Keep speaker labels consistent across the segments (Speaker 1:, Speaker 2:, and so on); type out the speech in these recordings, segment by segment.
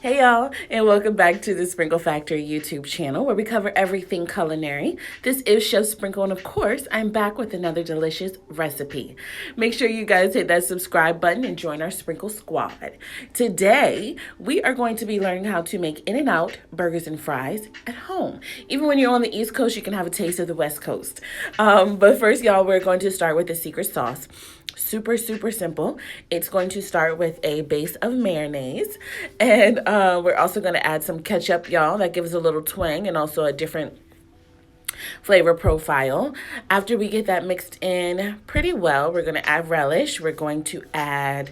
Speaker 1: Hey y'all, and welcome back to the Sprinkle Factory YouTube channel where we cover everything culinary. This is Chef Sprinkle, and of course, I'm back with another delicious recipe. Make sure you guys hit that subscribe button and join our Sprinkle Squad. Today, we are going to be learning how to make In-N-Out burgers and fries at home. Even when you're on the East Coast, you can have a taste of the West Coast. But first, y'all, we're going to start with the secret sauce. Super simple. It's going to start with a base of mayonnaise, and we're also going to add some ketchup, y'all. That gives a little twang and also a different flavor profile. After we get that mixed in pretty well, we're going to add relish. We're going to add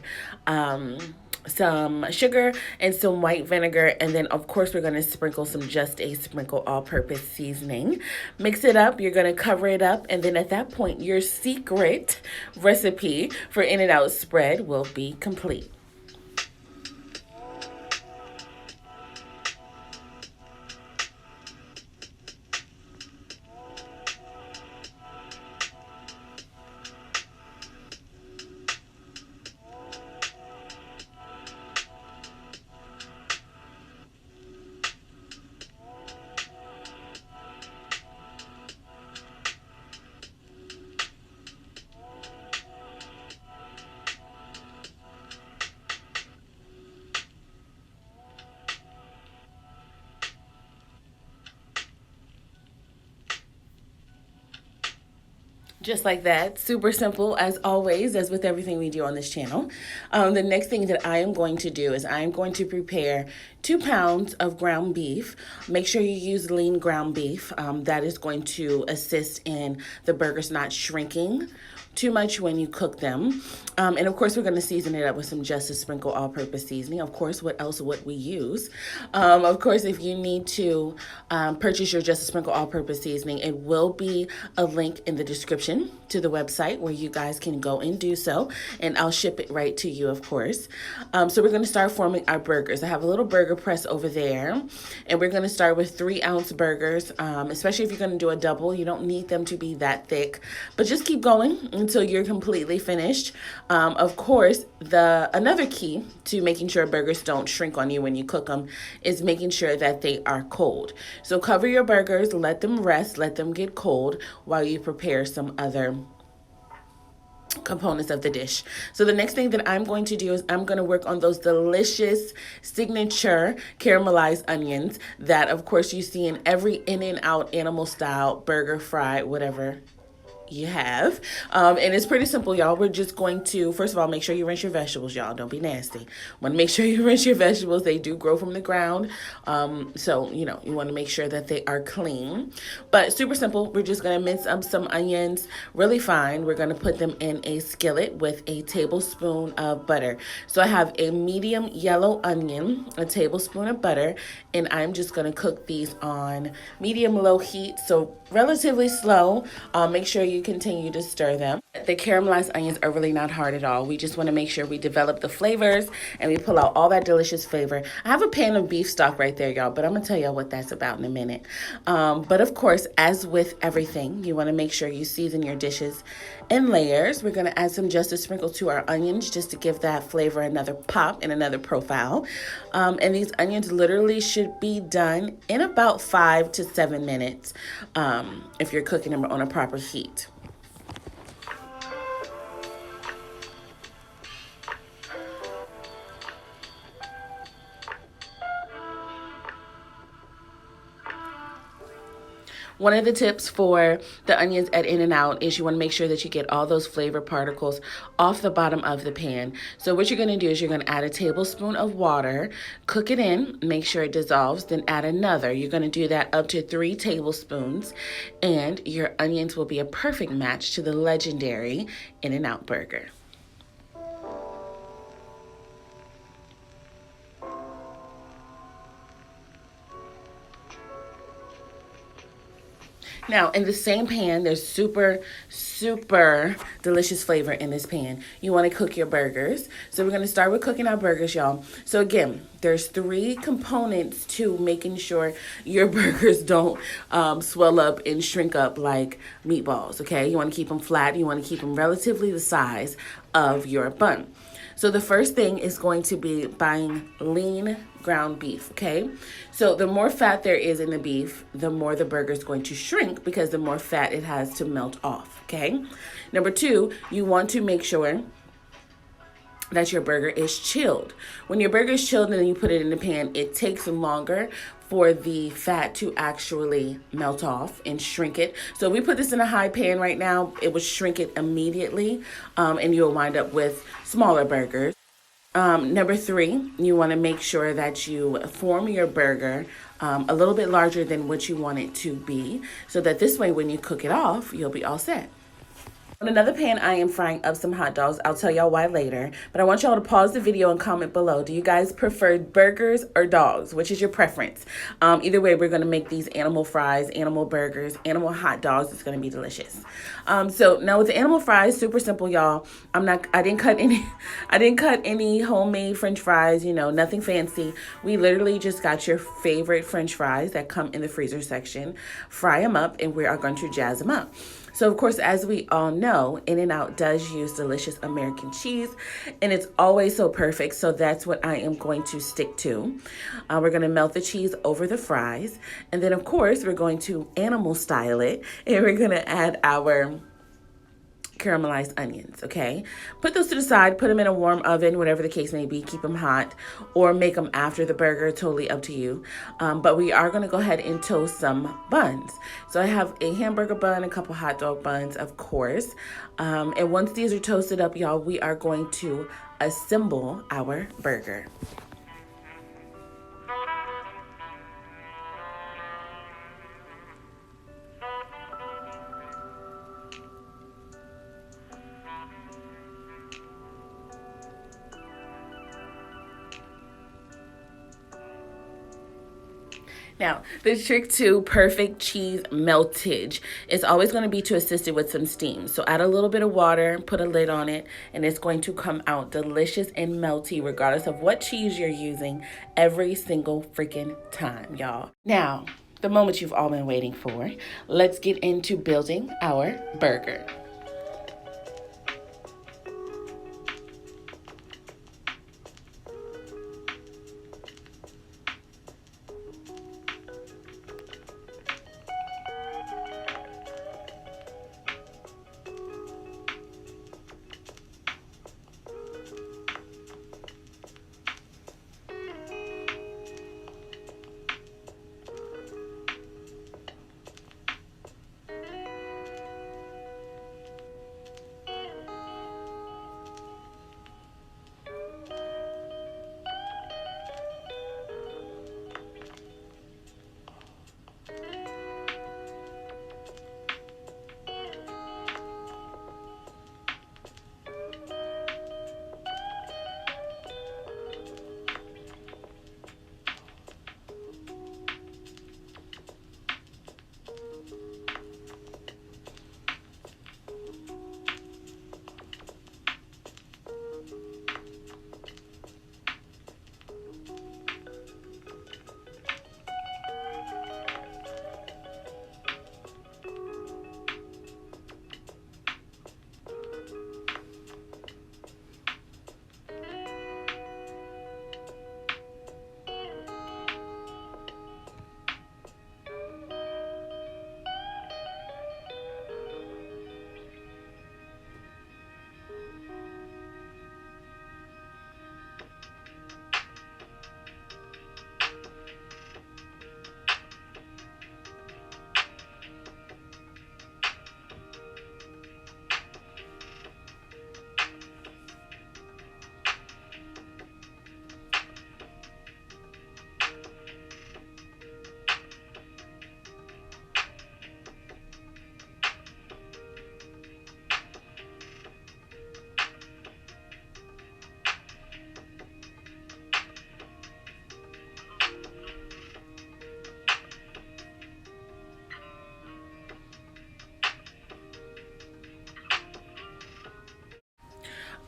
Speaker 1: some sugar and some white vinegar, and then of course we're going to sprinkle some Just a Sprinkle all-purpose seasoning. Mix it up. You're going to cover it up, and then at that point your secret recipe for In-N-Out spread will be complete. Just like that, super simple as always, as with everything we do on this channel. The next thing that I am going to do is I am going to prepare 2 pounds of ground beef. Make sure you use lean ground beef. That is going to assist in the burgers not shrinking too much when you cook them. And of course, we're going to season it up with some Just a Sprinkle all-purpose seasoning. Of course, what else would we use? Of course, if you need to purchase your Just a Sprinkle all-purpose seasoning, it will be a link in the description to the website where you guys can go and do so, and I'll ship it right to you, of course. So we're going to start forming our burgers. I have a little burger press over there, and we're going to start with 3-ounce burgers, especially if you're going to do a double. You don't need them to be that thick, but just keep going until you're completely finished. Of course, another key to making sure burgers don't shrink on you when you cook them is making sure that they are cold. So cover your burgers, let them rest, let them get cold while you prepare some other components of the dish. So the next thing that I'm going to do is I'm going to work on those delicious signature caramelized onions that of course you see in every In-N-Out animal style burger, fry, whatever you have. And it's pretty simple, y'all. We're just going to, first of all, make sure you rinse your vegetables, y'all. Don't be nasty. Want to make sure you rinse your vegetables. They do grow from the ground. So, you want to make sure that they are clean. But super simple. We're just going to mince up some onions really fine. We're going to put them in a skillet with a tablespoon of butter. So I have a medium yellow onion, a tablespoon of butter, and I'm just going to cook these on medium-low heat. So relatively slow. Make sure you continue to stir them. The caramelized onions are really not hard at all. We just want to make sure we develop the flavors and we pull out all that delicious flavor. I have a pan of beef stock right there, y'all, but I'm going to tell y'all what that's about in a minute. But of course, as with everything, you want to make sure you season your dishes in layers. We're going to add some Just a Sprinkle to our onions just to give that flavor another pop and another profile. And these onions literally should be done in about 5 to 7 minutes if you're cooking them on a proper heat. One of the tips for the onions at In-N-Out is you want to make sure that you get all those flavor particles off the bottom of the pan. So what you're going to do is you're going to add a tablespoon of water, cook it in, make sure it dissolves, then add another. You're going to do that up to 3 tablespoons, and your onions will be a perfect match to the legendary In-N-Out burger. Now, in the same pan, there's super delicious flavor in this pan. You want to cook your burgers. So we're going to start with cooking our burgers, y'all. So again, there's 3 components to making sure your burgers don't swell up and shrink up like meatballs, okay? You want to keep them flat. You want to keep them relatively the size of your bun. So the first thing is going to be buying lean ground beef, okay? So the more fat there is in the beef, the more the burger is going to shrink because the more fat it has to melt off, okay? Number two, you want to make sure that your burger is chilled. When your burger is chilled and then you put it in the pan, it takes longer for the fat to actually melt off and shrink it. So if we put this in a high pan right now, it will shrink it immediately, and you'll wind up with smaller burgers. Number three, you want to make sure that you form your burger a little bit larger than what you want it to be, so that this way when you cook it off, you'll be all set. On another pan, I am frying up some hot dogs. I'll tell y'all why later, but I want y'all to pause the video and comment below. Do you guys prefer burgers or dogs? Which is your preference? Either way, we're gonna make these animal fries, animal burgers, animal hot dogs. It's gonna be delicious. So now with the animal fries, super simple, y'all. I didn't cut any homemade French fries. You know, nothing fancy. We literally just got your favorite French fries that come in the freezer section. Fry them up, and we are going to jazz them up. So, of course, as we all know, In-N-Out does use delicious American cheese, and it's always so perfect. So that's what I am going to stick to. We're going to melt the cheese over the fries. And then, of course, we're going to animal style it, and we're going to add our caramelized onions, okay? Put those to the side, put them in a warm oven, whatever the case may be, keep them hot, or make them after the burger, totally up to you. But we are gonna go ahead and toast some buns. So I have a hamburger bun, a couple hot dog buns, of course. And once these are toasted up, y'all, we are going to assemble our burger. Now, the trick to perfect cheese meltage is always going to be to assist it with some steam. So add a little bit of water, put a lid on it, and it's going to come out delicious and melty regardless of what cheese you're using every single freaking time, y'all. Now, the moment you've all been waiting for, let's get into building our burger.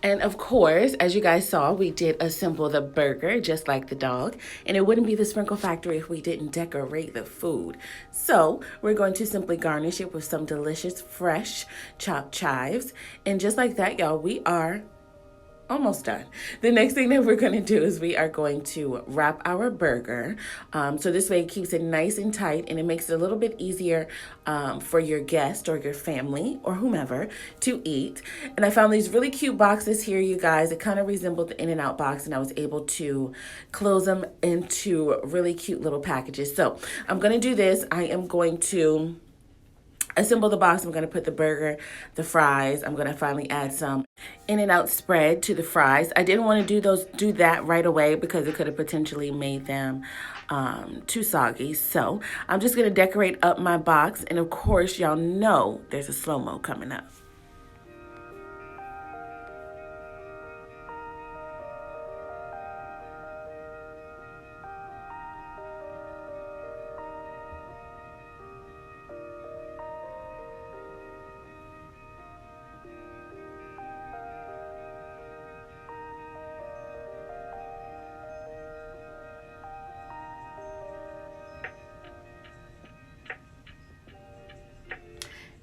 Speaker 1: And of course, as you guys saw, we did assemble the burger just like the dog. And it wouldn't be the Sprinkle Factory if we didn't decorate the food. So we're going to simply garnish it with some delicious, fresh chopped chives. And just like that, y'all, we are almost done. The next thing that we're going to do is we are going to wrap our burger. So this way it keeps it nice and tight, and it makes it a little bit easier for your guest or your family or whomever to eat. And I found these really cute boxes here, you guys. It kind of resembled the In-N-Out box, and I was able to close them into really cute little packages. So I'm going to do this. I am going to assemble the box. I'm going to put the burger, the fries. I'm going to finally add some In-N-Out spread to the fries. I didn't want to do that right away because it could have potentially made them too soggy. So I'm just going to decorate up my box. And of course, y'all know there's a slow-mo coming up.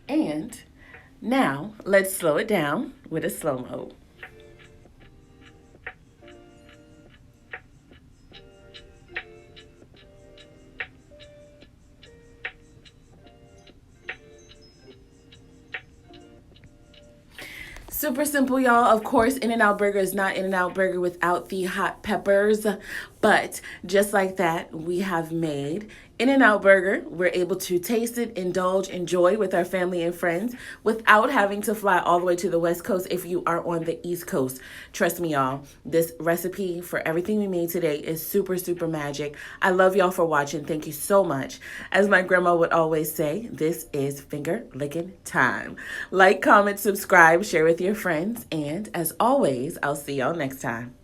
Speaker 1: And now let's slow it down with a slow-mo. Super simple, y'all. Of course, In-N-Out Burger is not In-N-Out Burger without the hot peppers. But just like that, we have made In-N-Out Burger. We're able to taste it, indulge, enjoy with our family and friends without having to fly all the way to the West Coast if you are on the East Coast. Trust me, y'all, this recipe for everything we made today is super, super magic. I love y'all for watching. Thank you so much. As my grandma would always say, this is finger licking time. Like, comment, subscribe, share with your friends, and as always, I'll see y'all next time.